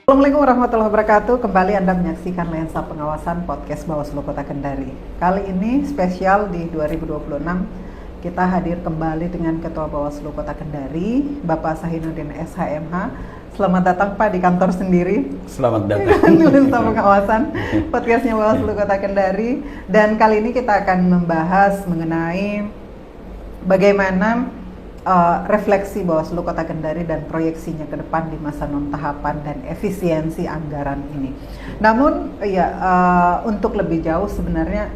Assalamualaikum warahmatullahi wabarakatuh. Kembali Anda menyaksikan Lensa Pengawasan Podcast Bawaslu Kota Kendari. Kali ini spesial di 2026 kita hadir kembali dengan Ketua Bawaslu Kota Kendari, Bapak Sahinuddin SHMH. Selamat datang Pak di kantor sendiri. Selamat datang. Lensa Pengawasan Podcastnya Bawaslu Kota Kendari. Dan kali ini kita akan membahas mengenai bagaimana refleksi Bawaslu Kota Kendari dan proyeksinya ke depan di masa non-tahapan dan efisiensi anggaran ini. Namun untuk lebih jauh sebenarnya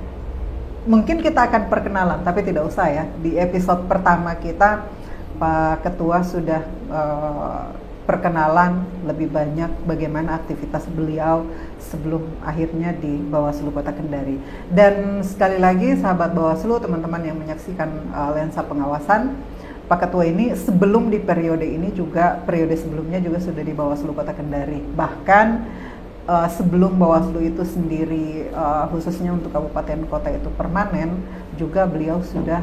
mungkin kita akan perkenalan, tapi tidak usah ya. Di episode pertama kita Pak Ketua sudah perkenalan lebih banyak bagaimana aktivitas beliau sebelum akhirnya di Bawaslu Kota Kendari. Dan sekali lagi sahabat Bawaslu, teman-teman yang menyaksikan Lensa Pengawasan, Pak Ketua ini sebelum di periode ini juga, periode sebelumnya juga sudah di Bawaslu Kota Kendari. Bahkan sebelum Bawaslu itu sendiri, khususnya untuk kabupaten kota itu permanen, juga beliau sudah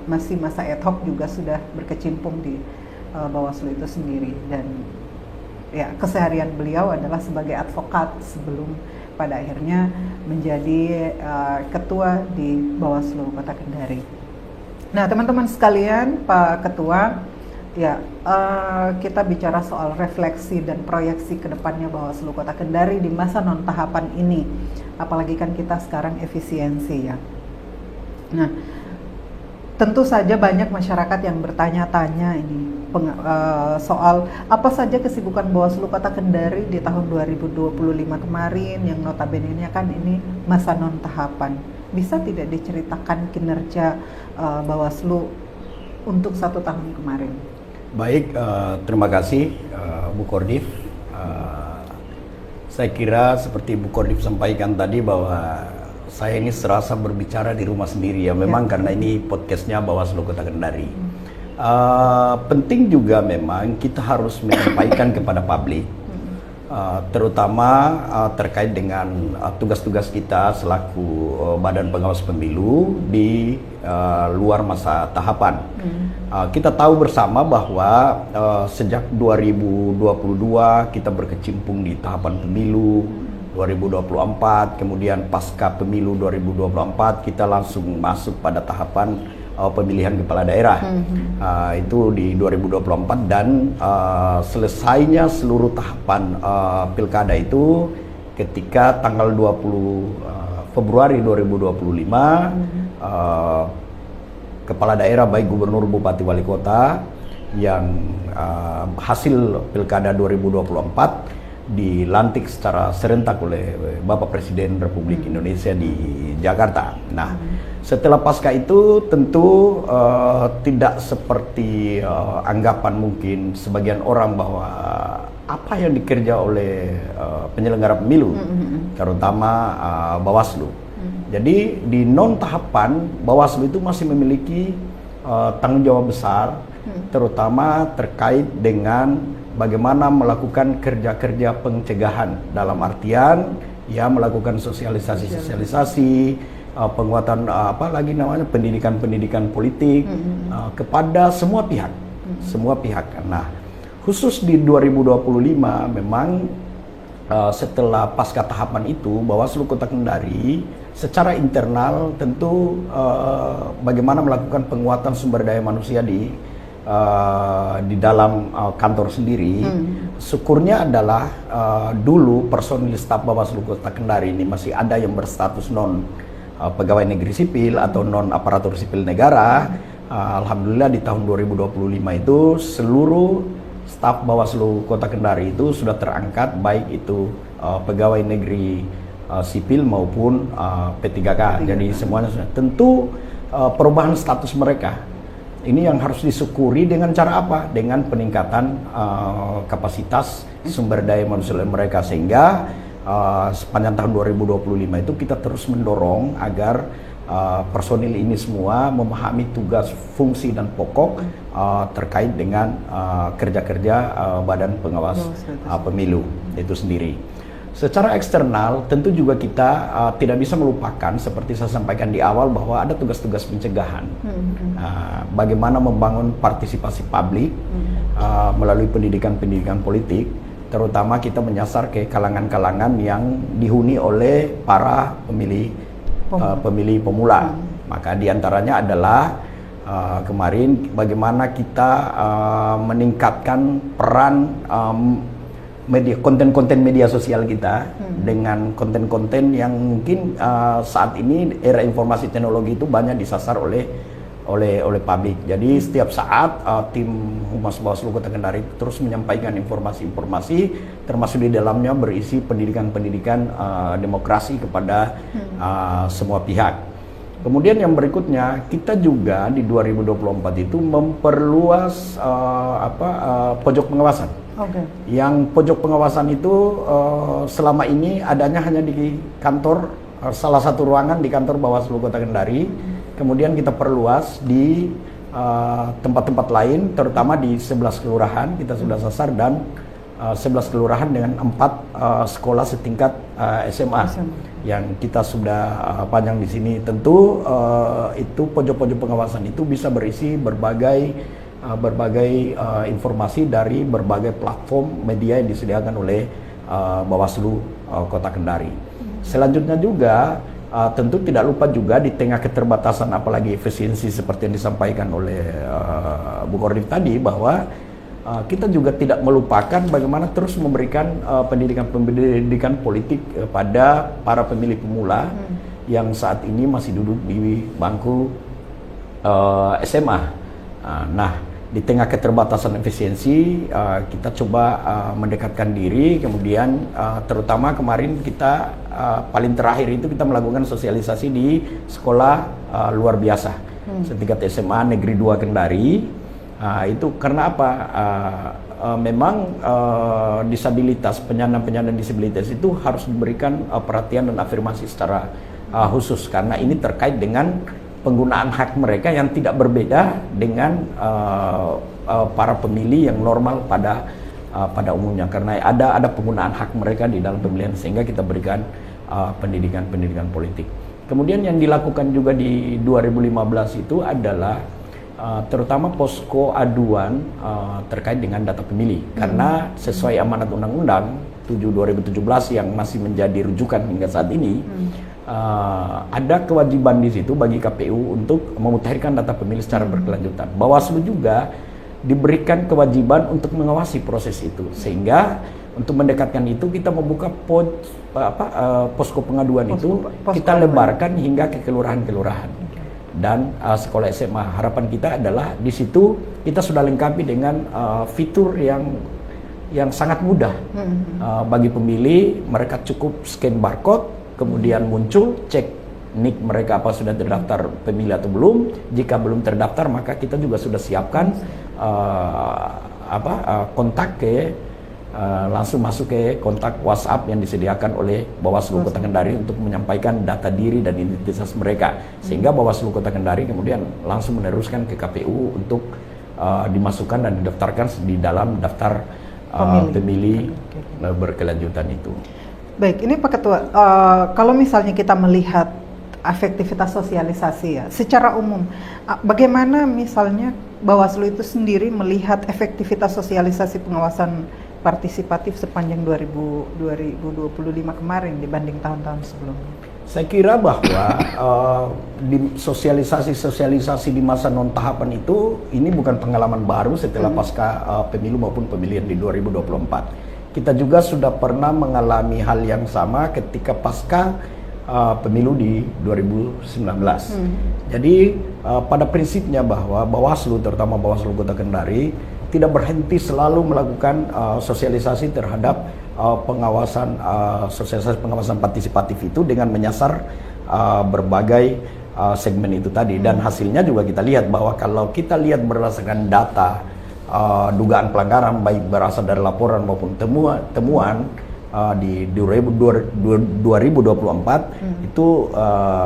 masih masa ad hoc juga sudah berkecimpung di Bawaslu itu sendiri. Dan ya, keseharian beliau adalah sebagai advokat sebelum pada akhirnya menjadi ketua di Bawaslu Kota Kendari. Nah, teman-teman sekalian, Pak Ketua, ya kita bicara soal refleksi dan proyeksi ke depannya Bawaslu Kota Kendari di masa non-tahapan ini. Apalagi kan kita sekarang efisiensi ya. Nah, tentu saja banyak masyarakat yang bertanya-tanya ini soal apa saja kesibukan Bawaslu Kota Kendari di tahun 2025 kemarin, yang notabene-nya kan ini masa non-tahapan. Bisa tidak diceritakan kinerja Bawaslu untuk 1 tahun kemarin? Baik, terima kasih Bu Kordif. Saya kira seperti Bu Kordif sampaikan tadi bahwa saya ini serasa berbicara di rumah sendiri ya. Memang karena ini podcastnya Bawaslu Kota Kendari. Penting juga memang kita harus menyampaikan kepada publik, terutama terkait dengan tugas-tugas kita selaku Badan Pengawas Pemilu di luar masa tahapan. Kita tahu bersama bahwa sejak 2022 kita berkecimpung di tahapan pemilu 2024, kemudian pasca pemilu 2024 kita langsung masuk pada tahapan pemilihan kepala daerah. Itu di 2024 dan selesainya seluruh tahapan pilkada itu ketika tanggal 20 Februari 2025 kepala daerah baik gubernur, bupati, wali kota yang hasil pilkada 2024 dilantik secara serentak oleh Bapak Presiden Republik Indonesia di Jakarta. Nah, setelah pasca itu tentu tidak seperti anggapan mungkin sebagian orang bahwa apa yang dikerja oleh penyelenggara pemilu, terutama Bawaslu. Jadi di non tahapan Bawaslu itu masih memiliki tanggung jawab besar, terutama terkait dengan bagaimana melakukan kerja-kerja pencegahan, dalam artian ya melakukan sosialisasi, penguatan pendidikan politik kepada semua pihak, Nah, khusus di 2025 memang setelah pasca tahapan itu Bawaslu Kota Kendari secara internal tentu bagaimana melakukan penguatan sumber daya manusia di dalam kantor sendiri. Syukurnya adalah dulu personil staf Bawaslu Kota Kendari ini masih ada yang berstatus non pegawai negeri sipil atau non aparatur sipil negara. Alhamdulillah di tahun 2025 itu seluruh staf Bawaslu Kota Kendari itu sudah terangkat, baik itu pegawai negeri sipil maupun P3K. Jadi semuanya sudah. Tentu perubahan status mereka ini yang harus disyukuri dengan cara apa? Dengan peningkatan kapasitas sumber daya manusia mereka, sehingga sepanjang tahun 2025 itu kita terus mendorong agar personil ini semua memahami tugas, fungsi, dan pokok terkait dengan kerja-kerja Badan Pengawas Pemilu itu sendiri. Secara eksternal tentu juga kita tidak bisa melupakan, seperti saya sampaikan di awal, bahwa ada tugas-tugas pencegahan. Bagaimana membangun partisipasi publik melalui pendidikan politik, terutama kita menyasar ke kalangan-kalangan yang dihuni oleh para pemilih pemula. Maka diantaranya adalah kemarin bagaimana kita meningkatkan peran konten-konten media sosial kita dengan konten-konten yang mungkin saat ini era informasi teknologi itu banyak disasar oleh publik. Jadi setiap saat tim Humas Bawaslu Kota Kendari terus menyampaikan informasi-informasi, termasuk di dalamnya berisi pendidikan-pendidikan demokrasi kepada semua pihak. Kemudian yang berikutnya, kita juga di 2024 itu memperluas pojok pengawasan. Yang pojok pengawasan itu selama ini adanya hanya di kantor, salah satu ruangan di kantor Bawaslu Kota Kendari. Kemudian kita perluas di tempat-tempat lain, terutama di 11 kelurahan kita sudah sasar, dan 11 kelurahan dengan 4 sekolah setingkat SMA yang kita sudah panjang di sini. Tentu itu pojok-pojok pengawasan itu bisa berisi berbagai informasi dari berbagai platform media yang disediakan oleh Bawaslu Kota Kendari. Selanjutnya juga tentu tidak lupa juga di tengah keterbatasan apalagi efisiensi seperti yang disampaikan oleh Bu Koordif tadi, bahwa kita juga tidak melupakan bagaimana terus memberikan pendidikan politik pada para pemilih pemula yang saat ini masih duduk di bangku SMA. Nah, di tengah keterbatasan efisiensi, kita coba mendekatkan diri. Kemudian terutama kemarin kita paling terakhir itu kita melakukan sosialisasi di sekolah luar biasa setingkat SMA Negeri 2 Kendari. Itu karena apa? Memang disabilitas, penyandang disabilitas itu harus diberikan perhatian dan afirmasi secara khusus, karena ini terkait dengan penggunaan hak mereka yang tidak berbeda dengan para pemilih yang normal pada umumnya, karena ada penggunaan hak mereka di dalam pemilihan, sehingga kita berikan pendidikan politik. Kemudian yang dilakukan juga di 2015 itu adalah terutama posko aduan terkait dengan data pemilih, karena sesuai amanat Undang-Undang 7/2017 yang masih menjadi rujukan hingga saat ini, ada kewajiban di situ bagi KPU untuk memutahirkan data pemilih secara berkelanjutan. Bawaslu juga diberikan kewajiban untuk mengawasi proses itu, sehingga untuk mendekatkan itu kita membuka posko pengaduan kita lebarkan hingga ke kelurahan-kelurahan dan sekolah SMA. Harapan kita adalah di situ kita sudah lengkapi dengan fitur yang sangat mudah bagi pemilih. Mereka cukup scan barcode, kemudian muncul, cek nik mereka apa sudah terdaftar pemilih atau belum. Jika belum terdaftar, maka kita juga sudah siapkan kontak langsung masuk ke kontak WhatsApp yang disediakan oleh Bawaslu Kota Kendari untuk menyampaikan data diri dan identitas mereka, sehingga Bawaslu Kota Kendari kemudian langsung meneruskan ke KPU untuk dimasukkan dan didaftarkan di dalam daftar pemilih berkelanjutan itu. Baik, ini Pak Ketua, kalau misalnya kita melihat efektivitas sosialisasi ya, secara umum, bagaimana misalnya Bawaslu itu sendiri melihat efektivitas sosialisasi pengawasan partisipatif sepanjang 2025 kemarin dibanding tahun-tahun sebelumnya? Saya kira bahwa di sosialisasi di masa non tahapan itu ini bukan pengalaman baru setelah pasca pemilu maupun pemilihan di 2024. Kita juga sudah pernah mengalami hal yang sama ketika pasca pemilu di 2019. Jadi pada prinsipnya bahwa Bawaslu, terutama Bawaslu Kota Kendari, tidak berhenti selalu melakukan sosialisasi terhadap sosialisasi pengawasan partisipatif itu dengan menyasar berbagai segmen itu tadi. Dan hasilnya juga kita lihat bahwa kalau kita lihat berdasarkan data dugaan pelanggaran baik berasal dari laporan maupun temuan di 2024 itu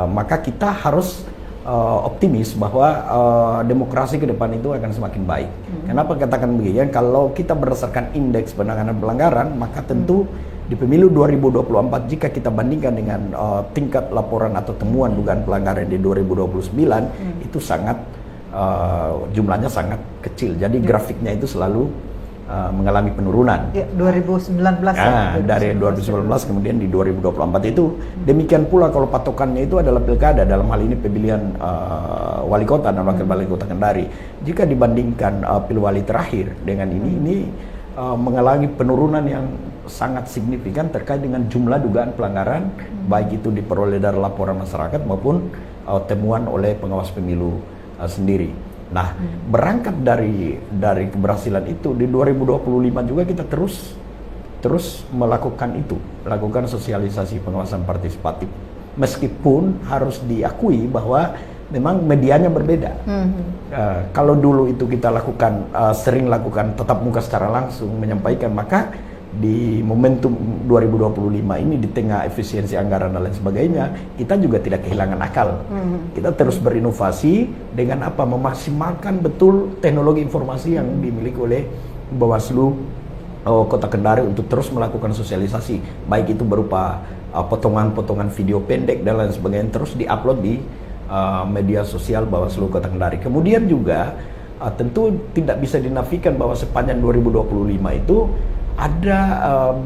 maka kita harus optimis bahwa demokrasi ke depan itu akan semakin baik. Kenapa katakan begini? Kalau kita berdasarkan indeks penanganan pelanggaran, maka tentu di pemilu 2024 jika kita bandingkan dengan tingkat laporan atau temuan dugaan pelanggaran di 2029 itu sangat jumlahnya sangat kecil. Jadi grafiknya itu selalu mengalami penurunan. Ya, 2019 dari 2019 kemudian di 2024 itu demikian pula kalau patokannya itu adalah pilkada, dalam hal ini pemilihan wali kota dan wakil wali kota Kendari. Jika dibandingkan pilwali terakhir dengan ini mengalami penurunan yang sangat signifikan terkait dengan jumlah dugaan pelanggaran, baik itu diperoleh dari laporan masyarakat maupun temuan oleh pengawas pemilu sendiri. Nah, berangkat dari keberhasilan itu di 2025 juga kita terus melakukan sosialisasi pengawasan partisipatif. Meskipun harus diakui bahwa memang medianya berbeda. Kalau dulu itu kita sering lakukan tatap muka secara langsung menyampaikan, maka di momentum 2025 ini di tengah efisiensi anggaran dan lain sebagainya, kita juga tidak kehilangan akal. Kita terus berinovasi dengan memaksimalkan betul teknologi informasi yang dimiliki oleh Bawaslu Kota Kendari untuk terus melakukan sosialisasi, baik itu berupa potongan-potongan video pendek dan lain sebagainya, terus diupload di media sosial Bawaslu Kota Kendari. Kemudian juga tentu tidak bisa dinafikan bahwa sepanjang 2025 itu ada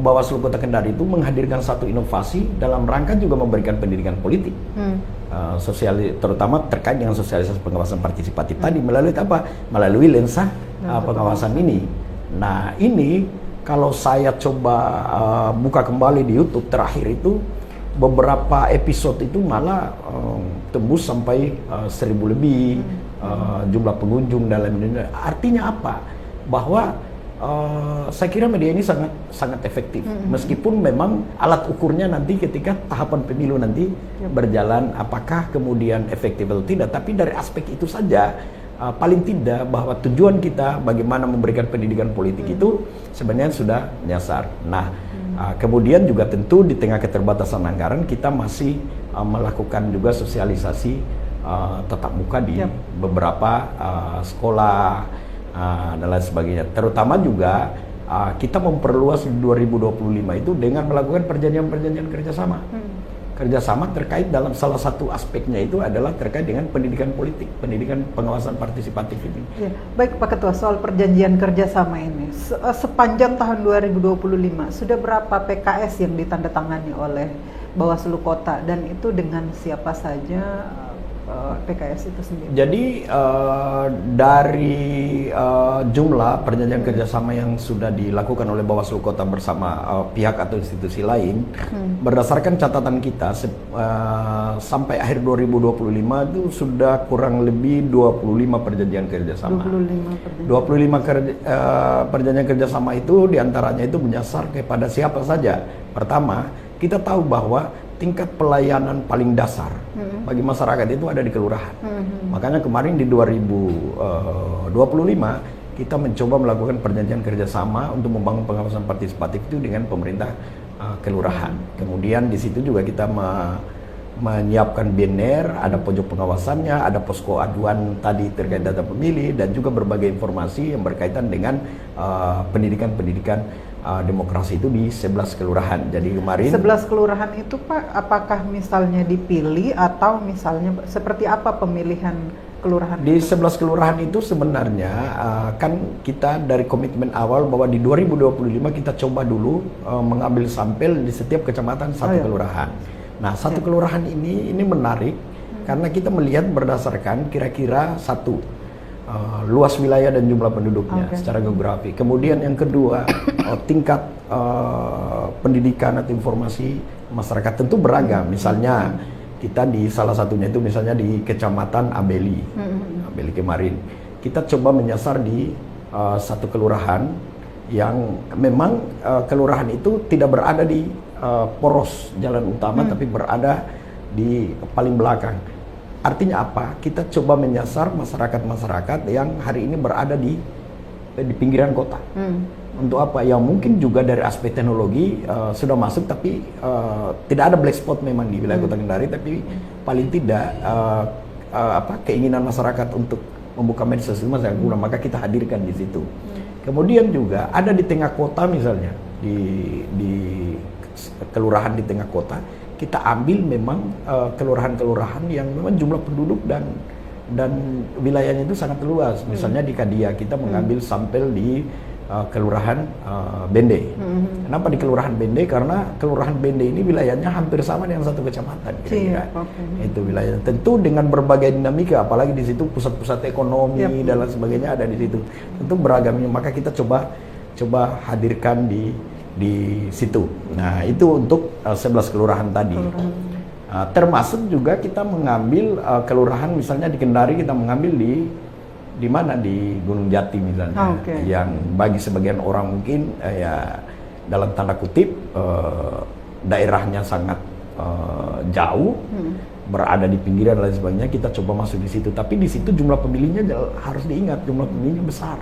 Bawaslu Kota Kendari itu menghadirkan satu inovasi dalam rangka juga memberikan pendidikan politik, terutama terkait dengan sosialisasi pengawasan partisipatif tadi melalui lensa pengawasan ini. Nah, ini kalau saya coba buka kembali di YouTube terakhir itu beberapa episode itu malah tembus sampai 1.000 lebih jumlah pengunjung dalam ini. Artinya apa? Bahwa saya kira media ini sangat efektif, meskipun memang alat ukurnya nanti ketika tahapan pemilu nanti berjalan apakah kemudian efektif atau tidak. Tapi dari aspek itu saja paling tidak bahwa tujuan kita bagaimana memberikan pendidikan politik itu sebenarnya sudah menyasar. Nah, kemudian juga tentu di tengah keterbatasan anggaran kita masih melakukan juga sosialisasi tatap muka di beberapa sekolah dan lain sebagainya. Terutama juga kita memperluas 2025 itu dengan melakukan perjanjian-perjanjian kerjasama. Kerjasama terkait dalam salah satu aspeknya itu adalah terkait dengan pendidikan politik, pendidikan pengawasan partisipatif ini. Ya, baik Pak Ketua, soal perjanjian kerjasama ini, sepanjang tahun 2025 sudah berapa PKS yang ditandatangani oleh Bawaslu Kota dan itu dengan siapa saja PKS itu sendiri? Jadi dari jumlah perjanjian kerjasama yang sudah dilakukan oleh Bawaslu Kota bersama pihak atau institusi lain, berdasarkan catatan kita sampai akhir 2025 itu sudah kurang lebih 25 perjanjian kerjasama. 25 perjanjian kerjasama itu diantaranya itu menyasar kepada siapa saja. Pertama, kita tahu bahwa tingkat pelayanan paling dasar bagi masyarakat itu ada di kelurahan. Makanya kemarin di 2025 kita mencoba melakukan perjanjian kerjasama untuk membangun pengawasan partisipatif itu dengan pemerintah kelurahan. Kemudian di situ juga kita menyiapkan banner, ada pojok pengawasannya, ada posko aduan tadi terkait data pemilih dan juga berbagai informasi yang berkaitan dengan pendidikan demokrasi itu di 11 kelurahan. Jadi kemarin 11 kelurahan itu Pak, apakah misalnya dipilih atau misalnya seperti apa pemilihan kelurahan? Di 11 kelurahan itu sebenarnya kan kita dari komitmen awal bahwa di 2025 kita coba dulu mengambil sampel di setiap kecamatan satu kelurahan. Nah, satu kelurahan ini menarik karena kita melihat berdasarkan kira-kira satu luas wilayah dan jumlah penduduknya secara geografi. Kemudian yang kedua, tingkat pendidikan atau informasi masyarakat tentu beragam. Misalnya kita di salah satunya itu misalnya di Kecamatan Abeli kemarin. Kita coba menyasar di satu kelurahan yang memang kelurahan itu tidak berada di poros jalan utama tapi berada di paling belakang. Artinya apa? Kita coba menyasar masyarakat-masyarakat yang hari ini berada di pinggiran kota. Untuk apa? Yang mungkin juga dari aspek teknologi sudah masuk, tapi tidak ada black spot memang di wilayah Kota Kendari, tapi paling tidak keinginan masyarakat untuk membuka medsos itu masih kurang, maka kita hadirkan di situ. Kemudian juga ada di tengah kota misalnya, di kelurahan di tengah kota, kita ambil memang kelurahan-kelurahan yang memang jumlah penduduk dan wilayahnya itu sangat luas. Misalnya di Kadia kita mengambil sampel di Kelurahan Bende. Kenapa di Kelurahan Bende? Karena Kelurahan Bende ini wilayahnya hampir sama dengan satu kecamatan kira-kira. Itu wilayah. Tentu dengan berbagai dinamika, apalagi di situ pusat-pusat ekonomi dan lain sebagainya ada di situ. Tentu beragamnya, maka kita coba hadirkan di situ. Nah, itu untuk 11 kelurahan tadi. Termasuk juga kita mengambil kelurahan misalnya di Kendari, kita mengambil di mana, di Gunung Jati misalnya, yang bagi sebagian orang mungkin ya dalam tanda kutip daerahnya sangat jauh, berada di pinggiran dan lain sebagainya, kita coba masuk di situ. Tapi di situ jumlah pemilihnya harus diingat, jumlah pemilihnya besar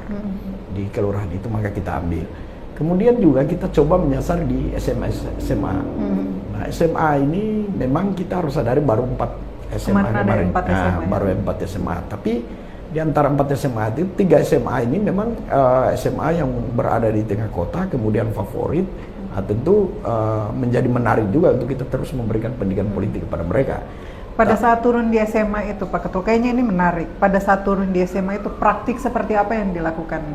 di kelurahan itu, maka kita ambil. Kemudian juga kita coba menyasar di SMA. Nah, SMA ini memang kita harus sadari baru 4 SMA kemarin. Baru 4 SMA. Tapi di antara 4 SMA itu 3 SMA ini memang SMA yang berada di tengah kota, kemudian favorit. Tentu menjadi menarik juga untuk kita terus memberikan pendidikan politik kepada mereka. Pada saat turun di SMA itu, Pak Ketua, kayaknya ini menarik. Pada saat turun di SMA itu praktik seperti apa yang dilakukan?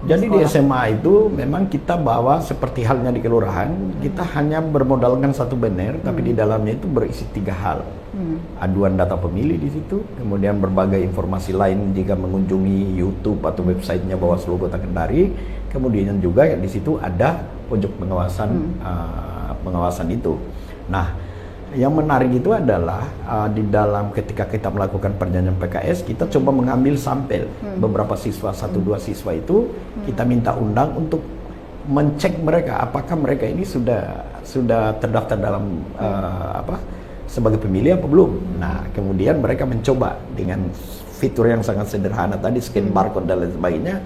Jadi di SMA itu memang kita bawa seperti halnya di kelurahan, kita hanya bermodalkan satu banner, tapi di dalamnya itu berisi 3 hal. Aduan data pemilih di situ, kemudian berbagai informasi lain jika mengunjungi YouTube atau websitenya Bawaslu Kota Kendari, kemudian juga di situ ada pojok pengawasan itu. Nah, yang menarik itu adalah di dalam ketika kita melakukan perjanjian PKS, kita coba mengambil sampel beberapa siswa, 1-2 siswa itu kita minta undang untuk mencek mereka apakah mereka ini sudah terdaftar dalam sebagai pemilih apa belum. Nah, kemudian mereka mencoba dengan fitur yang sangat sederhana tadi, scan barcode dan lain sebagainya,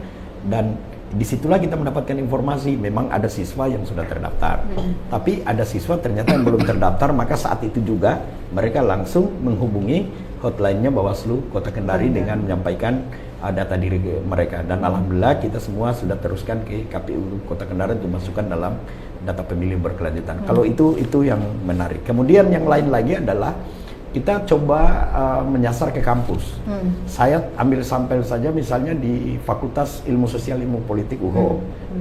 dan disitulah kita mendapatkan informasi memang ada siswa yang sudah terdaftar, tapi ada siswa ternyata yang belum terdaftar, maka saat itu juga mereka langsung menghubungi hotline-nya Bawaslu Kota Kendari dengan menyampaikan data diri mereka, dan alhamdulillah kita semua sudah teruskan ke KPU Kota Kendari untuk masukkan dalam data pemilih berkelanjutan. Kalau itu yang menarik. Kemudian yang lain lagi adalah kita coba menyasar ke kampus. Saya ambil sampel saja misalnya di Fakultas Ilmu Sosial Ilmu Politik UHO.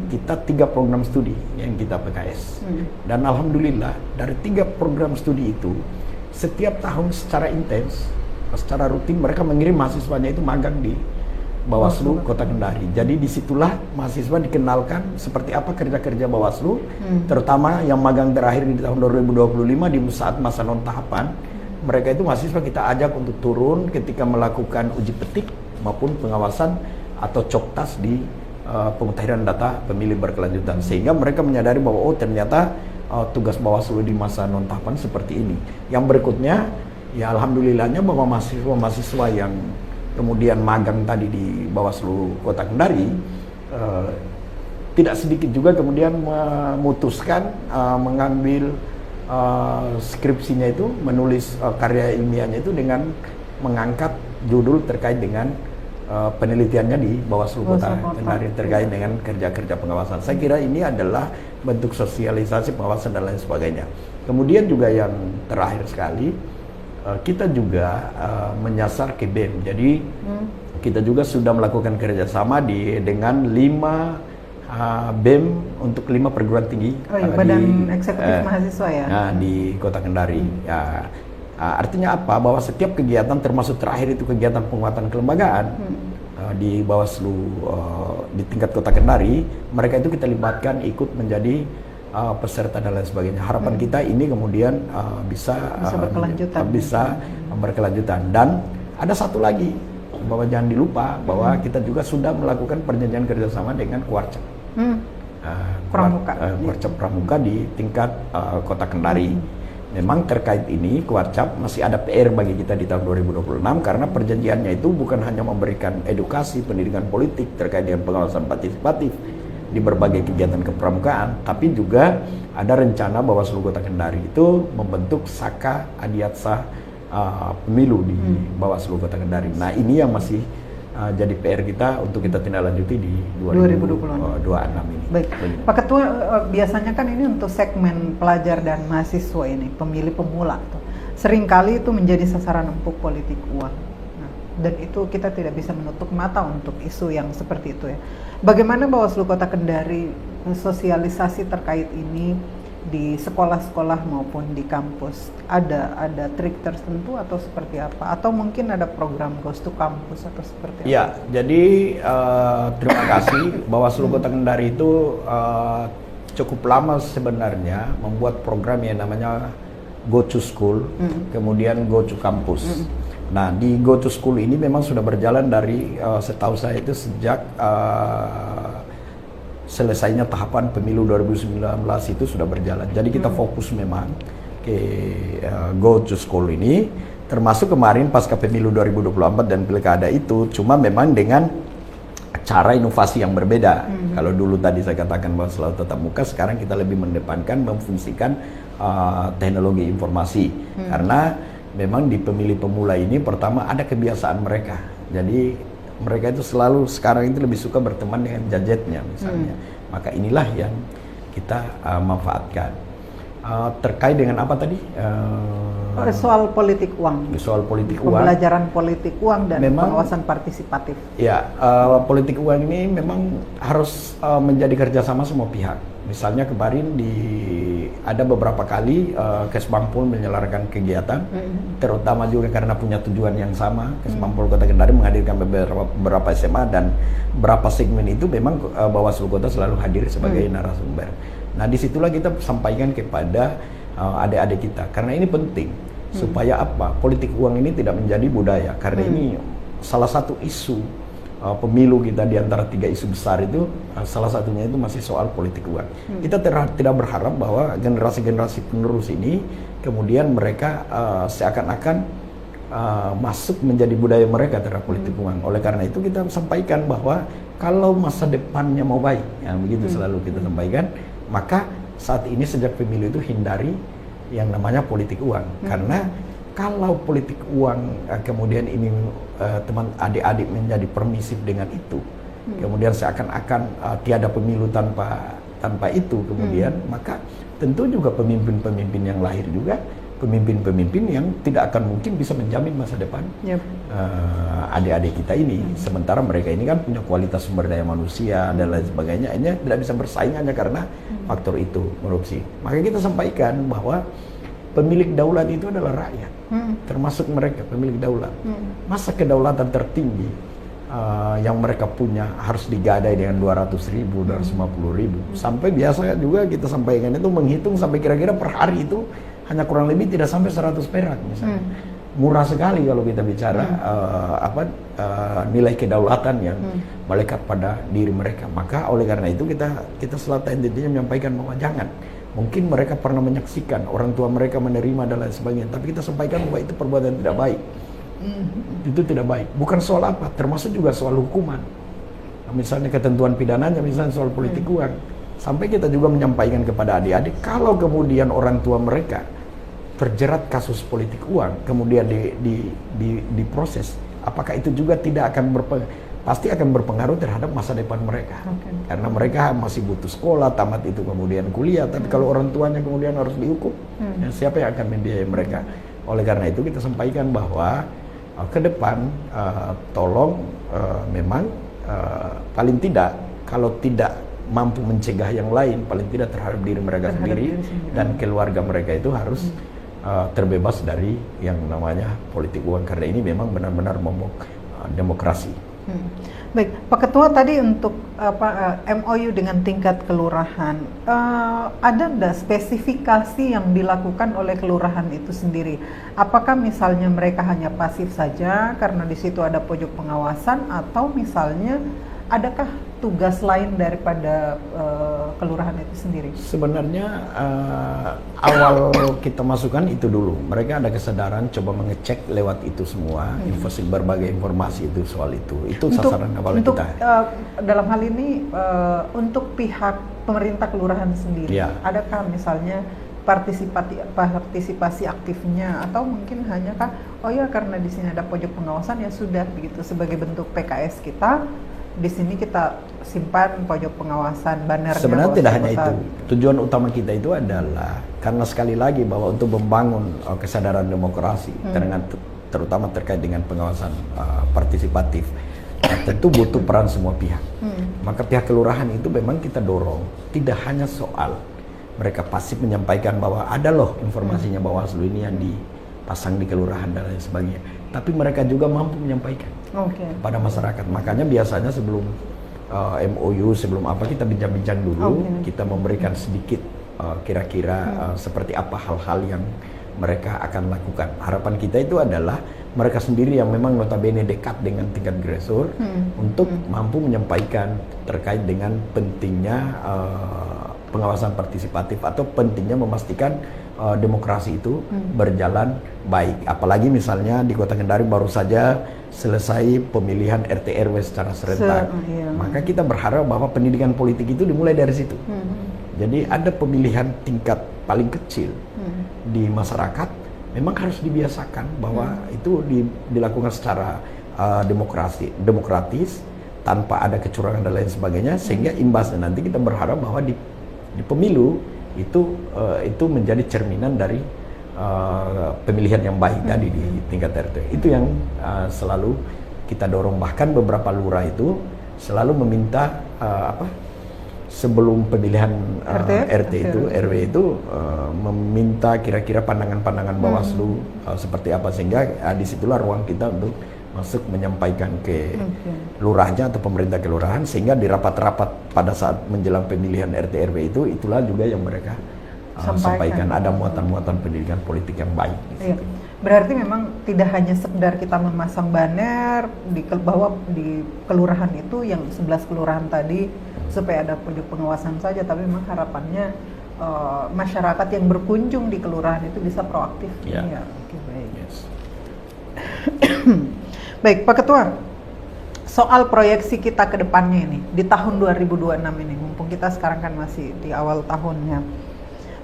Kita 3 program studi yang kita PKS. Dan alhamdulillah dari 3 program studi itu setiap tahun secara intens, secara rutin mereka mengirim mahasiswanya itu magang di Bawaslu Kota Kendari. Jadi disitulah mahasiswa dikenalkan seperti apa kerja-kerja Bawaslu, terutama yang magang terakhir di tahun 2025 di saat masa non tahapan. Mereka itu mahasiswa kita ajak untuk turun ketika melakukan uji petik maupun pengawasan atau coktas di pemutahiran data pemilih berkelanjutan, sehingga mereka menyadari bahwa ternyata tugas Bawaslu di masa non tahapan seperti ini. Yang berikutnya ya alhamdulillahnya bahwa mahasiswa yang kemudian magang tadi di Bawaslu Kota Kendari tidak sedikit juga kemudian memutuskan mengambil skripsinya itu, menulis karya ilmiahnya itu dengan mengangkat judul terkait dengan penelitiannya di Bawaslu Kota Kendari terkait dengan kerja-kerja pengawasan. Saya kira ini adalah bentuk sosialisasi pengawasan dan lain sebagainya. Kemudian juga yang terakhir sekali, kita juga menyasar ke BEM. Jadi kita juga sudah melakukan kerjasama dengan 5 BEM untuk 5 perguruan tinggi Badan Eksekutif Mahasiswa ya. Di Kota Kendari. Artinya apa? Bahwa setiap kegiatan termasuk terakhir itu kegiatan penguatan kelembagaan di Bawaslu di tingkat Kota Kendari, mereka itu kita libatkan ikut menjadi peserta dan lain sebagainya. Harapan kita ini kemudian bisa berkelanjutan. Dan ada satu lagi, bahwa jangan dilupa bahwa kita juga sudah melakukan perjanjian kerjasama dengan Kuarcap. Kuarcap Pramuka di tingkat Kota Kendari. Memang terkait ini Kuarcap masih ada PR bagi kita di tahun 2026, karena perjanjiannya itu bukan hanya memberikan edukasi pendidikan politik terkait dengan pengawasan partisipatif di berbagai kegiatan kepramukaan, tapi juga ada rencana Bawaslu Kota Kendari itu membentuk Saka Adiaksa pemilu di Bawaslu Kota Kendari. Nah, ini yang masih jadi PR kita untuk kita tindak lanjuti di 2026 ini. Baik, Pak Ketua, biasanya kan ini untuk segmen pelajar dan mahasiswa ini, pemilih pemula tuh. Seringkali itu menjadi sasaran empuk politik uang. Nah, dan itu kita tidak bisa menutup mata untuk isu yang seperti itu ya. Bagaimana Bawaslu Kota Kendari sosialisasi terkait ini di sekolah-sekolah maupun di kampus? Ada trik tertentu atau seperti apa? Atau mungkin ada program Ghost to Campus atau seperti apa? Ya, jadi terima kasih. Bawaslu Kota Kendari itu cukup lama sebenarnya membuat program yang namanya Go to School, kemudian Go to Campus. Nah, di Go to School ini memang sudah berjalan dari setahu saya itu sejak selesainya tahapan pemilu 2019 itu sudah berjalan. Jadi kita fokus memang ke Go to School ini, termasuk kemarin pasca pemilu 2024 dan pilkada itu, cuma memang dengan cara inovasi yang berbeda. Kalau dulu tadi saya katakan bahwa selalu tatap muka, sekarang kita lebih mendepankan memfungsikan teknologi informasi. Karena memang di pemilih pemula ini pertama ada kebiasaan mereka. Jadi mereka itu selalu sekarang itu lebih suka berteman dengan gadgetnya misalnya. Maka inilah yang kita manfaatkan. Terkait dengan apa tadi? Soal politik uang. Soal politik uang. Pembelajaran politik uang dan memang, pengawasan partisipatif. Ya, politik uang ini memang harus menjadi kerjasama semua pihak. Misalnya kemarin ada beberapa kali Kesbangpol menyelenggarakan kegiatan, terutama juga karena punya tujuan yang sama. Kesbangpol Kota Kendari menghadirkan beberapa SMA dan beberapa segmen itu memang Bawaslu Kota selalu hadir sebagai narasumber. Nah, disitulah kita sampaikan kepada adik-adik kita, karena ini penting supaya apa? Politik uang ini tidak menjadi budaya, karena ini salah satu isu pemilu kita di antara 3 isu besar itu, salah satunya itu masih soal politik uang. Kita tidak berharap bahwa generasi-generasi penerus ini kemudian mereka seakan-akan masuk menjadi budaya mereka terhadap politik uang. Oleh karena itu kita sampaikan bahwa kalau masa depannya mau baik, ya begitu selalu kita sampaikan, maka saat ini sejak pemilu itu hindari yang namanya politik uang. Karena kalau politik uang kemudian ini teman adik-adik menjadi permisif dengan itu, kemudian seakan-akan tiada pemilu tanpa itu, kemudian maka tentu juga pemimpin-pemimpin yang lahir juga pemimpin-pemimpin yang tidak akan mungkin bisa menjamin masa depan adik-adik kita ini. Sementara mereka ini kan punya kualitas sumber daya manusia dan lain sebagainya, ini tidak bisa bersaing hanya karena faktor itu, korupsi. Maka kita sampaikan bahwa pemilik daulat itu adalah rakyat, termasuk mereka pemilik daulat. Masa kedaulatan tertinggi yang mereka punya harus digadai dengan 200.000, 250.000, sampai biasa juga kita sampaikan itu menghitung sampai kira-kira per hari itu hanya kurang lebih tidak sampai 100 perak misalnya. Murah sekali kalau kita bicara nilai kedaulatan yang melekat pada diri mereka. Maka oleh karena itu kita selalu intinya menyampaikan bahwa jangan. Mungkin mereka pernah menyaksikan orang tua mereka menerima dan lain sebagainya, tapi kita sampaikan bahwa itu perbuatan tidak baik. Itu tidak baik. Bukan soal apa, termasuk juga soal hukuman. Misalnya ketentuan pidananya, misalnya soal politik uang. Sampai kita juga menyampaikan kepada adik-adik, kalau kemudian orang tua mereka terjerat kasus politik uang, kemudian diproses, apakah itu juga tidak akan pasti akan berpengaruh terhadap masa depan mereka. Karena mereka masih butuh sekolah, tamat itu kemudian kuliah, tapi kalau orang tuanya kemudian harus dihukum, siapa yang akan membiayai mereka? Oleh karena itu kita sampaikan bahwa ke depan tolong memang paling tidak kalau tidak mampu mencegah yang lain, paling tidak terhadap diri mereka sendiri dan keluarga mereka itu harus terbebas dari yang namanya politik uang, karena ini memang benar-benar momok demokrasi. Baik, Pak Ketua, tadi untuk MOU dengan tingkat kelurahan, ada nggak spesifikasi yang dilakukan oleh kelurahan itu sendiri? Apakah misalnya mereka hanya pasif saja karena di situ ada pojok pengawasan, atau misalnya adakah tugas lain daripada kelurahan itu sendiri? Sebenarnya awal kita masukkan itu dulu, mereka ada kesadaran coba mengecek lewat itu semua, berbagai informasi itu soal itu sasaran awal kita. Dalam hal ini untuk pihak pemerintah kelurahan sendiri, adakah misalnya partisipasi aktifnya, atau mungkin hanya karena di sini ada pojok pengawasan ya sudah begitu, sebagai bentuk PKS kita di sini kita simpan pojok pengawasan, bannernya. Sebenarnya tidak hanya itu. Tujuan utama kita itu adalah karena sekali lagi bahwa untuk membangun kesadaran demokrasi dengan terutama terkait dengan pengawasan partisipatif, tentu butuh peran semua pihak. Maka pihak kelurahan itu memang kita dorong, tidak hanya soal mereka pasif menyampaikan bahwa ada loh informasinya Bawaslu ini yang dipasang di kelurahan dan lain sebagainya, tapi mereka juga mampu menyampaikan kepada masyarakat. Makanya biasanya sebelum MOU, sebelum apa, kita bincang-bincang dulu, kita memberikan sedikit kira-kira seperti apa hal-hal yang mereka akan lakukan. Harapan kita itu adalah mereka sendiri yang memang notabene dekat dengan tingkat grassroots untuk mampu menyampaikan terkait dengan pentingnya pengawasan partisipatif atau pentingnya memastikan demokrasi itu berjalan baik. Apalagi misalnya di Kota Kendari baru saja selesai pemilihan RT RW secara serentak. Maka kita berharap bahwa pendidikan politik itu dimulai dari situ. Jadi ada pemilihan tingkat paling kecil di masyarakat, memang harus dibiasakan bahwa itu dilakukan secara demokratis, tanpa ada kecurangan dan lain sebagainya, sehingga imbasnya nanti kita berharap bahwa di pemilu itu menjadi cerminan dari pemilihan yang baik tadi di tingkat RT. Itu yang selalu kita dorong. Bahkan beberapa lurah itu selalu meminta sebelum pemilihan RT itu, RW itu meminta kira-kira pandangan-pandangan Bawaslu seperti apa, sehingga disitulah ruang kita untuk masuk menyampaikan ke lurahnya atau pemerintah kelurahan, sehingga di rapat-rapat pada saat menjelang pemilihan RT RW itu, itulah juga yang mereka sampaikan ada muatan-muatan pendidikan politik yang baik. Berarti memang tidak hanya sekedar kita memasang banner bahwa di kelurahan itu yang 11 kelurahan tadi supaya ada pojok pengawasan saja, tapi memang harapannya masyarakat yang berkunjung di kelurahan itu bisa proaktif. Baik. Baik, Pak Ketua, soal proyeksi kita ke depannya ini di tahun 2026 ini, mumpung kita sekarang kan masih di awal tahunnya,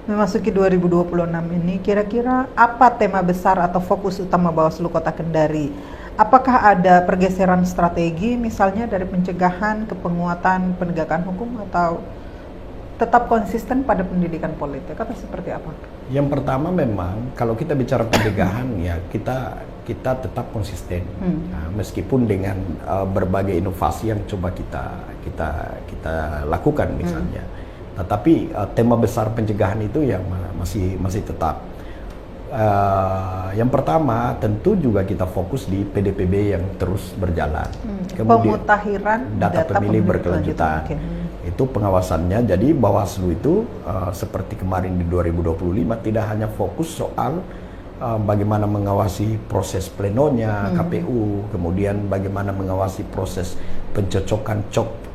memasuki 2026 ini, kira-kira apa tema besar atau fokus utama Bawaslu Kota Kendari? Apakah ada pergeseran strategi misalnya dari pencegahan ke penguatan penegakan hukum, atau tetap konsisten pada pendidikan politik, atau seperti apa? Yang pertama memang kalau kita bicara pencegahan ya kita tetap konsisten, meskipun dengan berbagai inovasi yang coba kita lakukan misalnya. Tetapi tema besar pencegahan itu yang masih tetap. Yang pertama tentu juga kita fokus di PDPB yang terus berjalan. Kemudian pemutahiran data pemilih berkelanjutan. Itu pengawasannya. Jadi Bawaslu itu seperti kemarin di 2025 tidak hanya fokus soal bagaimana mengawasi proses plenonya KPU, kemudian bagaimana mengawasi proses pencocokan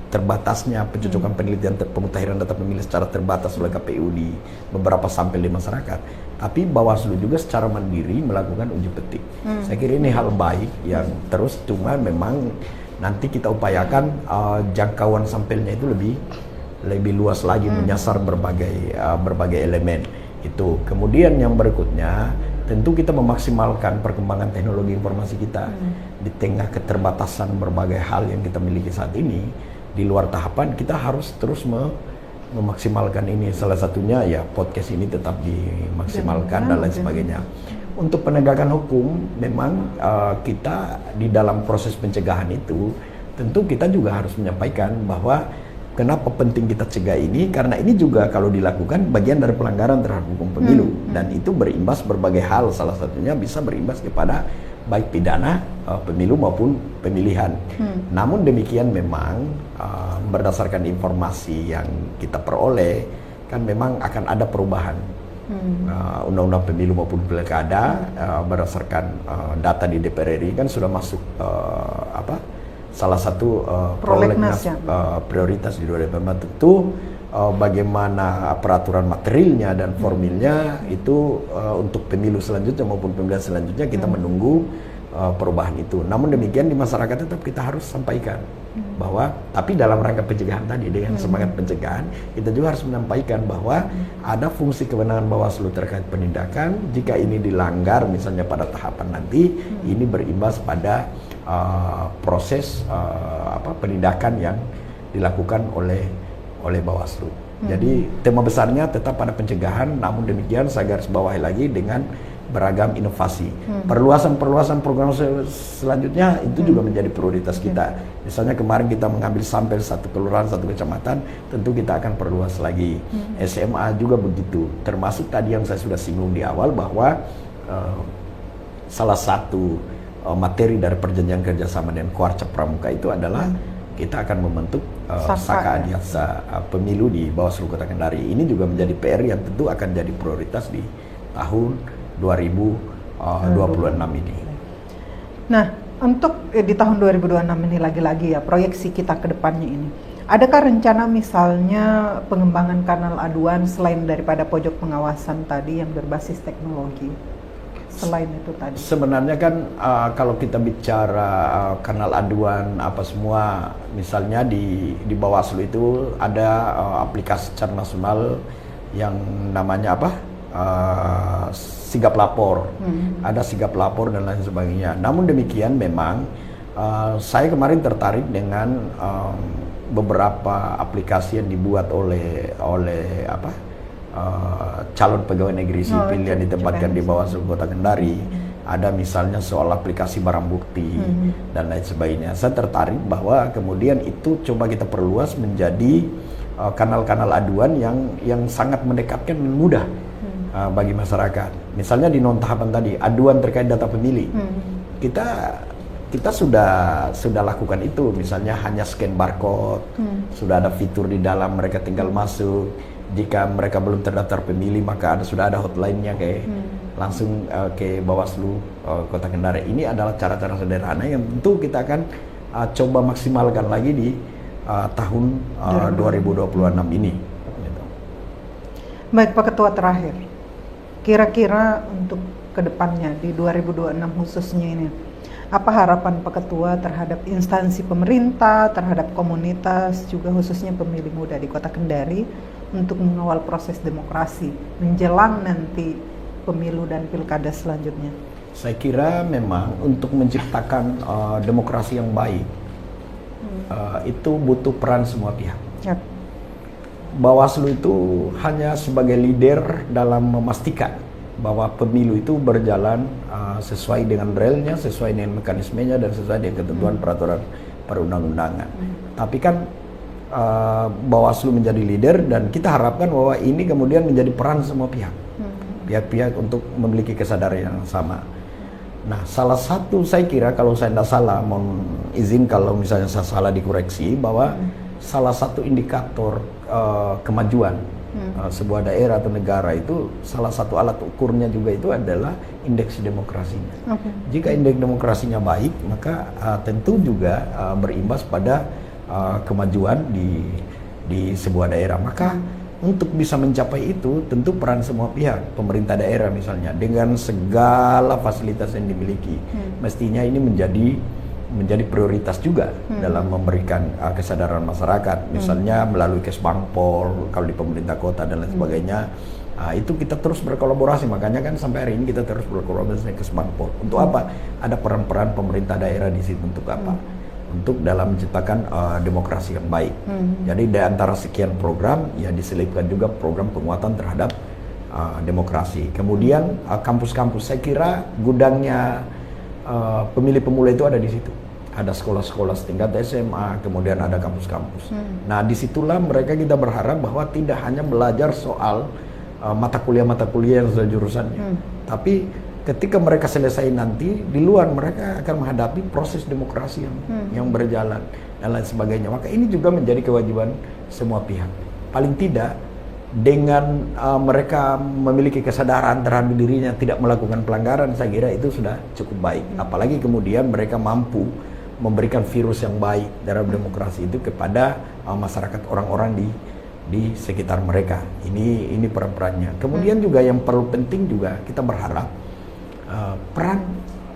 terbatasnya pencocokan penelitian pemutahiran data pemilih secara terbatas oleh KPU di beberapa sampel di masyarakat, tapi Bawaslu juga secara mandiri melakukan uji petik. Saya kira ini hal baik yang terus, cuma memang nanti kita upayakan jangkauan sampelnya itu lebih luas lagi, menyasar berbagai elemen itu. Kemudian yang berikutnya tentu kita memaksimalkan perkembangan teknologi informasi kita di tengah keterbatasan berbagai hal yang kita miliki saat ini. Di luar tahapan kita harus terus memaksimalkan ini. Salah satunya ya podcast ini tetap dimaksimalkan dan lain sebagainya. Untuk penegakan hukum memang kita di dalam proses pencegahan itu tentu kita juga harus menyampaikan bahwa kenapa penting kita cegah ini, karena ini juga kalau dilakukan bagian dari pelanggaran terhadap hukum pemilu dan itu berimbas berbagai hal, salah satunya bisa berimbas kepada baik pidana pemilu maupun pemilihan. Namun demikian memang berdasarkan informasi yang kita peroleh kan memang akan ada perubahan undang-undang pemilu maupun pilkada berdasarkan data di DPR RI kan sudah masuk salah satu prolegnas prioritas di 2024. Tentu bagaimana peraturan materialnya dan formilnya itu untuk pemilu selanjutnya maupun pemilihan selanjutnya kita menunggu perubahan itu. Namun demikian di masyarakat tetap kita harus sampaikan bahwa, tapi dalam rangka pencegahan tadi dengan semangat pencegahan, kita juga harus menyampaikan bahwa ada fungsi kewenangan Bawaslu terkait penindakan. Jika ini dilanggar misalnya pada tahapan nanti, ini berimbas pada proses penindakan yang dilakukan oleh Bawaslu. Jadi tema besarnya tetap pada pencegahan, namun demikian saya garis bawahi lagi dengan beragam inovasi. Perluasan program selanjutnya itu juga menjadi prioritas kita. Misalnya kemarin kita mengambil sampel satu kelurahan, satu kecamatan, tentu kita akan perluas lagi. SMA juga begitu. Termasuk tadi yang saya sudah singgung di awal bahwa salah satu materi dari perjanjian kerjasama dengan Kuarcap Pramuka itu adalah kita akan membentuk Saka Adiaksa pemilu di Bawaslu Kota Kendari. Ini juga menjadi PR yang tentu akan jadi prioritas di tahun 2026 ini. Nah, untuk di tahun 2026 ini lagi-lagi ya, proyeksi kita ke depannya ini. Adakah rencana misalnya pengembangan kanal aduan selain daripada pojok pengawasan tadi yang berbasis teknologi? Selain itu tadi. Sebenarnya kan kalau kita bicara kanal aduan apa semua, misalnya di Bawaslu itu ada aplikasi secara nasional yang namanya apa? Sigap lapor. Ada sigap lapor dan lain sebagainya. Namun demikian memang saya kemarin tertarik dengan beberapa aplikasi yang dibuat oleh calon pegawai negeri sipil yang ditempatkan di Bawaslu Kota Kendari. Ada misalnya soal aplikasi barang bukti dan lain sebagainya. Saya tertarik bahwa kemudian itu coba kita perluas menjadi kanal-kanal aduan yang sangat mendekatkan dan mudah bagi masyarakat. Misalnya di non tahapan tadi, aduan terkait data pemilih. Kita sudah lakukan itu, misalnya hanya scan barcode, sudah ada fitur di dalam, mereka tinggal masuk. Jika mereka belum terdaftar pemilih, maka sudah ada hotline-nya langsung ke Bawaslu Kota Kendari. Ini adalah cara-cara sederhana yang tentu kita akan coba maksimalkan lagi di tahun 2026 ini. Gitu. Baik Pak Ketua, terakhir, kira-kira untuk kedepannya di 2026 khususnya ini, apa harapan Pak Ketua terhadap instansi pemerintah, terhadap komunitas, juga khususnya pemilih muda di Kota Kendari untuk mengawal proses demokrasi menjelang nanti pemilu dan pilkada selanjutnya? Saya kira memang untuk menciptakan demokrasi yang baik itu butuh peran semua pihak. Yep. Bawaslu itu hanya sebagai leader dalam memastikan bahwa pemilu itu berjalan sesuai dengan relnya, sesuai dengan mekanismenya, dan sesuai dengan ketentuan peraturan perundang-undangan. Tapi kan Bawaslu menjadi leader dan kita harapkan bahwa ini kemudian menjadi peran semua pihak. Pihak-pihak untuk memiliki kesadaran yang sama. Nah, salah satu saya kira, kalau saya tidak salah, mohon izin kalau misalnya saya salah dikoreksi, bahwa salah satu indikator kemajuan sebuah daerah atau negara itu, salah satu alat ukurnya juga itu adalah indeks demokrasinya. Jika indeks demokrasinya baik, maka tentu juga berimbas pada kemajuan di sebuah daerah. Maka untuk bisa mencapai itu tentu peran semua pihak, pemerintah daerah misalnya dengan segala fasilitas yang dimiliki, mestinya ini menjadi prioritas juga dalam memberikan kesadaran masyarakat, misalnya melalui Kesbangpol kalau di pemerintah kota dan lain sebagainya. Itu kita terus berkolaborasi, makanya kan sampai hari ini kita terus berkolaborasi dengan Kesbangpol. Untuk apa? Ada peran-peran pemerintah daerah di situ untuk apa? Untuk dalam menciptakan demokrasi yang baik. Jadi di antara sekian program ya diselipkan juga program penguatan terhadap demokrasi. Kemudian kampus-kampus, saya kira gudangnya pemilih pemula itu ada di situ. Ada sekolah-sekolah setingkat SMA, kemudian ada kampus-kampus. Nah, disitulah mereka kita berharap bahwa tidak hanya belajar soal mata kuliah yang sesuai jurusannya, tapi ketika mereka selesai nanti di luar, mereka akan menghadapi proses demokrasi yang berjalan dan lain sebagainya. Maka ini juga menjadi kewajiban semua pihak. Paling tidak dengan mereka memiliki kesadaran terhadap dirinya tidak melakukan pelanggaran, saya kira itu sudah cukup baik. Apalagi kemudian mereka mampu memberikan virus yang baik dalam demokrasi itu kepada masyarakat, orang-orang di sekitar mereka. Ini peran-perannya. Kemudian juga yang perlu penting juga kita berharap peran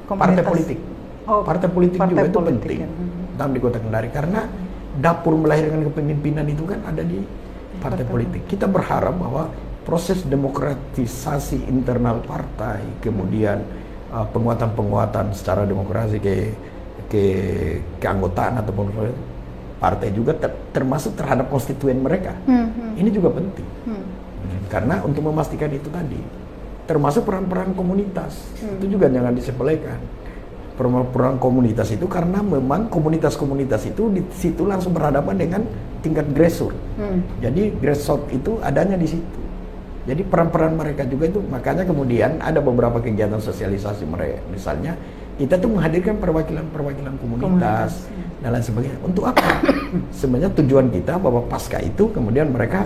partai politik. Partai politik juga itu penting dalam di Kota Kendari, karena dapur melahirkan kepemimpinan itu kan ada di partai politik. Kita berharap bahwa proses demokratisasi internal partai, kemudian penguatan secara demokrasi ke keanggotaan ataupun partai juga termasuk terhadap konstituen mereka. Ini juga penting. Karena untuk memastikan itu tadi termasuk peran-peran komunitas. Itu juga jangan disepelekan. Peran komunitas itu karena memang komunitas-komunitas itu di situ langsung berhadapan dengan tingkat grassroots. Jadi grassroots itu adanya di situ. Jadi peran-peran mereka juga itu, makanya kemudian ada beberapa kegiatan sosialisasi mereka. Misalnya kita tuh menghadirkan perwakilan komunitas dan lain sebagainya. Untuk apa? Sebenarnya tujuan kita bahwa pasca itu kemudian mereka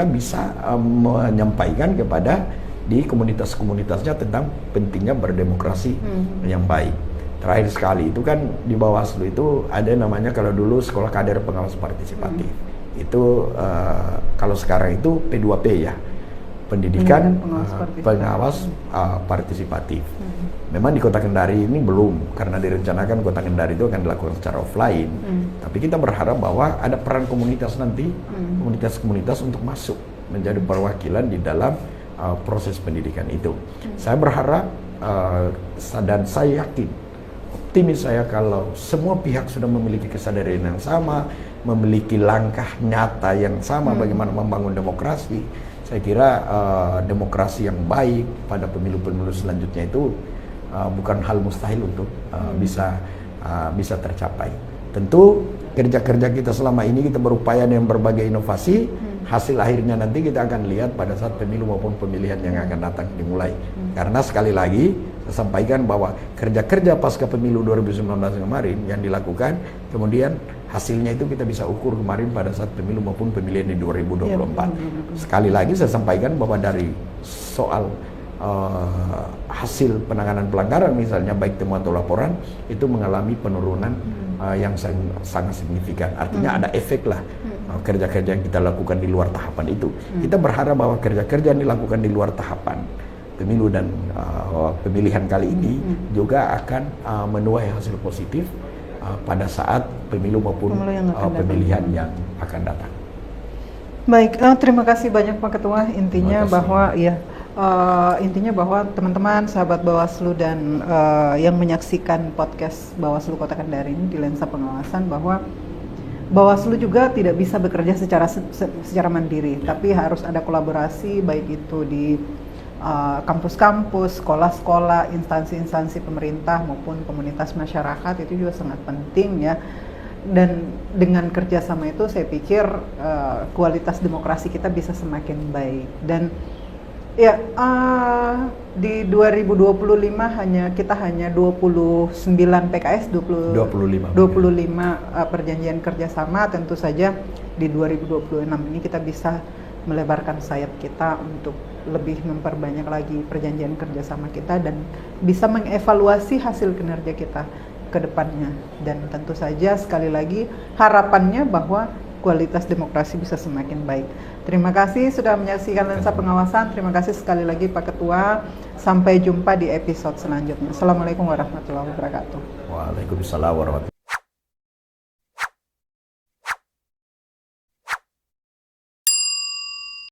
bisa menyampaikan kepada di komunitas-komunitasnya tentang pentingnya berdemokrasi yang baik. Terakhir sekali itu kan di Bawaslu itu ada namanya kalau dulu Sekolah Kader Pengawas Partisipatif. Itu kalau sekarang itu P2P ya, Pendidikan Pengawas Partisipatif. Memang di Kota Kendari ini belum, karena direncanakan Kota Kendari itu akan dilakukan secara offline. Tapi kita berharap bahwa ada peran komunitas nanti, komunitas-komunitas untuk masuk menjadi perwakilan di dalam proses pendidikan itu. Saya berharap dan saya yakin, optimis saya kalau semua pihak sudah memiliki kesadaran yang sama, memiliki langkah nyata yang sama bagaimana membangun demokrasi. Saya kira demokrasi yang baik pada pemilu-pemilu selanjutnya itu bukan hal mustahil untuk bisa tercapai. Tentu kerja-kerja kita selama ini kita berupaya dengan berbagai inovasi. Hasil akhirnya nanti kita akan lihat pada saat pemilu maupun pemilihan yang akan datang dimulai. Karena sekali lagi saya sampaikan bahwa kerja-kerja pasca pemilu 2019 kemarin yang dilakukan, kemudian hasilnya itu kita bisa ukur kemarin pada saat pemilu maupun pemilihan di 2024. Sekali lagi saya sampaikan bahwa dari soal hasil penanganan pelanggaran misalnya baik temuan atau laporan itu mengalami penurunan yang sangat signifikan. Artinya ada efek lah kerja-kerja yang kita lakukan di luar tahapan itu. Kita berharap bahwa kerja-kerja yang dilakukan di luar tahapan pemilu dan pemilihan kali ini juga akan menuai hasil positif pada saat pemilu maupun pemilihan yang akan datang. Baik, terima kasih banyak Pak Ketua. Intinya bahwa teman-teman sahabat Bawaslu dan yang menyaksikan podcast Bawaslu Kota Kendari ini di lensa pengawasan, bahwa Bawaslu juga tidak bisa bekerja secara mandiri, tapi harus ada kolaborasi baik itu di kampus-kampus, sekolah-sekolah, instansi-instansi pemerintah maupun komunitas masyarakat. Itu juga sangat penting ya. Dan dengan kerjasama itu saya pikir kualitas demokrasi kita bisa semakin baik. Dan ya di 2025 kita hanya 29 PKS, 25 perjanjian kerjasama. Tentu saja di 2026 ini kita bisa melebarkan sayap kita untuk lebih memperbanyak lagi perjanjian kerjasama kita dan bisa mengevaluasi hasil kinerja kita ke depannya. Dan tentu saja sekali lagi harapannya bahwa kualitas demokrasi bisa semakin baik. Terima kasih sudah menyaksikan lensa pengawasan. Terima kasih sekali lagi Pak Ketua. Sampai jumpa di episode selanjutnya. Assalamualaikum warahmatullahi wabarakatuh. Waalaikumsalam warahmatullahi wabarakatuh.